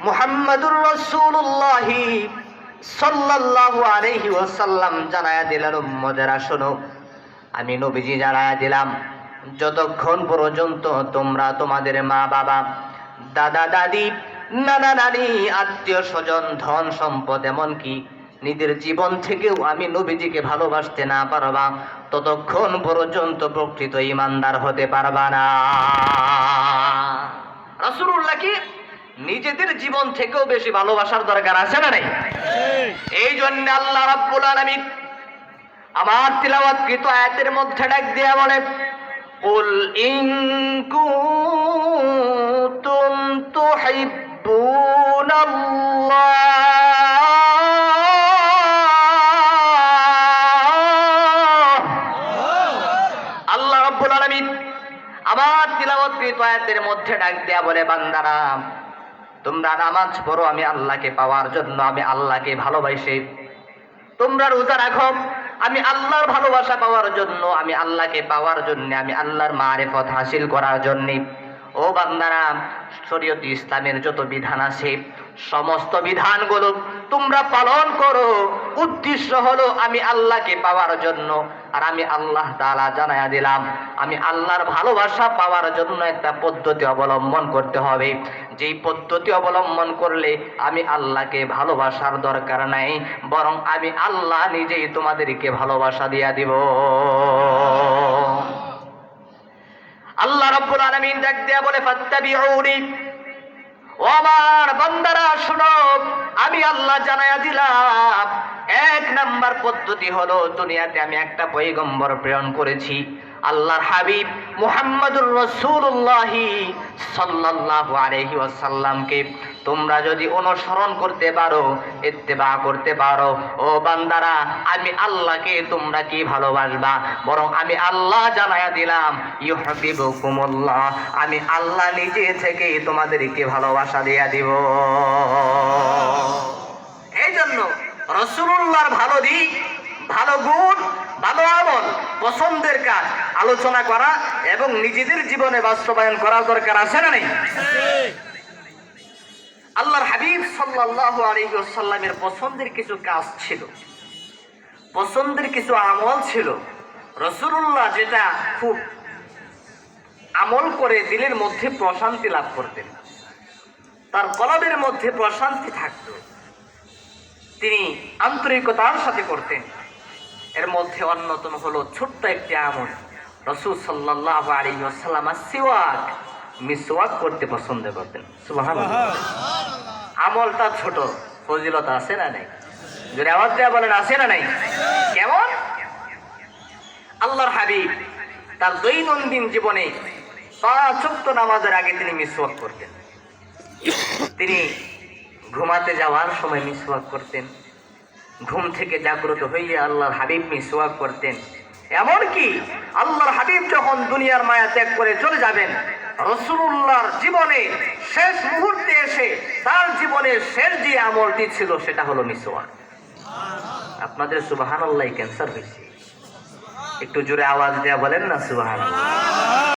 মুহাম্মাদুর রাসূলুল্লাহ সাল্লাল্লাহু আলাইহি ওয়াসাল্লাম জানায়া দিলেন, উম্মতেরা শোনো, আমি নবীজি জানায়া দিলাম, যতক্ষণ পর্যন্ত তোমরা তোমাদের মা বাবা, দাদা দাদি, নানা নানি, আত্মীয় স্বজন, ধন সম্পদ, এমনকি নিজের জীবন থেকেও আমি নবীজিকে ভালোবাসতে না পারবা, ততক্ষণ পর্যন্ত প্রকৃত ঈমানদার হতে পারবা না। রাসূলুল্লাহকে নিজেদের জীবন থেকেও বেশি ভালোবাসার দরকার আছে না নাই? এই জন্য আল্লাহ রাব্বুল আলামিন আমার তিলাওয়াতকৃত আয়াতের মধ্যে ডাক দিয়ে বলে, কুল ইন কুনতুম তুহিব্বুনাল্লাহ। আল্লাহ রাব্বুল আলামিন আমার তিলাওয়াতকৃত আয়াতের মধ্যে ডাক দিয়ে বলে, বান্দারা তোমরা নামাজ পড়ো আমি আল্লাহকে পাওয়ার জন্য, আমি আল্লাহকে ভালোবাসি। তোমরা রোজা রাখো আমি আল্লাহর ভালোবাসা পাওয়ার জন্য, আমি আল্লাহকে পাওয়ার জন্য, আমি আল্লাহর মারিফত হাসিল করার জন্য। ও বান্দারা, শরীয়ত ইসলামের যত বিধান আছে সমস্ত বিধানগুলো তোমরা পালন করো, উদ্দেশ্য হলো আমি আল্লাহকে পাওয়ার জন্য। আর আমি আল্লাহ তাআলা জানায়া দিলাম, আমি আল্লাহর ভালোবাসা পাওয়ার জন্য একটা পদ্ধতি অবলম্বন করতে হবে, যেই পদ্ধতি অবলম্বন করলে আমি আল্লাহকে ভালোবাসার দরকার নাই, বরং আমি আল্লাহ নিজেই তোমাদেরকে ভালোবাসা দিয়া দিব। আল্লাহ রাব্বুল আলামিন ডাক দিয়া বলে, ফাত্তাবিউনি। ও আমার বান্দারা শোনো, আমি আল্লাহ জানায়া দিলাম, এক নাম্বার পদ্ধতি হলো, দুনিয়াতে আমি একটা পয়গম্বর প্রেরণ করেছি, আল্লাহর হাবিব মুহাম্মাদুর রাসূলুল্লাহ সাল্লাল্লাহু আলাইহি ওয়াসাল্লামকে তোমরা যদি অনুসরণ করতে পারো, ইত্তেবা করতে পারো, ও বান্দারা আমি আল্লাহকে তোমরা কি ভালোবাসবা, বরং আমি আল্লাহ জানায়া দিলাম, ইউহিব্বুকুমুল্লাহ, আমি আল্লাহ নিজে থেকে তোমাদেরকে ভালোবাসা দিয়া দিব। এই জন্য রাসূলুল্লাহর ভালো দিক, ভালো গুণ, ভালো আমল, পছন্দের কাজ আলোচনা করা এবং নিজেদের জীবনে বাস্তবায়ন করার দরকার আছে না নেই? আল্লাহর হাবিব সাল্লাল্লাহু আলাইহি ওয়াসাল্লামের পছন্দের কিছু কাজ ছিল, পছন্দের কিছু আমল ছিল। রাসূলুল্লাহ যেটা খুব আমল করে দিলের মধ্যে প্রশান্তি লাভ করতেন, তার কলবের মধ্যে প্রশান্তি থাকত, তিনি আন্তরিকতার সাথে করতেন। এর মধ্যে অন্যতম হলো ছোট্ট একটি আমল, রাসূল সাল্লাল্লাহু আলাইহি ওয়াসাল্লাম সিওয়াক, মিসওয়াক করতে পছন্দ করতেন। সুবহানাল্লাহ। আমলটা ছোট, ফজিলত আছে না নাই? যদি আওয়াজ দেয়া বলেন আছে না নাই? কেমন? আল্লাহর হাবিব তার দৈনন্দিন জীবনে 5 ওয়াক্ত নামাজের আগে তিনি মিসওয়াক করতেন। তিনি ঘুমাতে যাওয়ার সময় মিসওয়াক করতেন, ঘুম থেকে জাগ্রত হইয়া আল্লাহর হাবিব মিসওয়াক করতেন। এমনকি আল্লাহর হাবিব যখন দুনিয়ার মায়া ত্যাগ করে চলে যাবেন, রাসূলুল্লাহর জীবনে শেষ মুহূর্তে এসে তার জীবনের শেষ যে আমলটি ছিল সেটা হলো মিসওয়াক। আপনাদের সুবহানাল্লাহ ক্যান্সার হয়েছে, একটু জোরে আওয়াজ দেয়া বলেন না সুবহানাল্লাহ।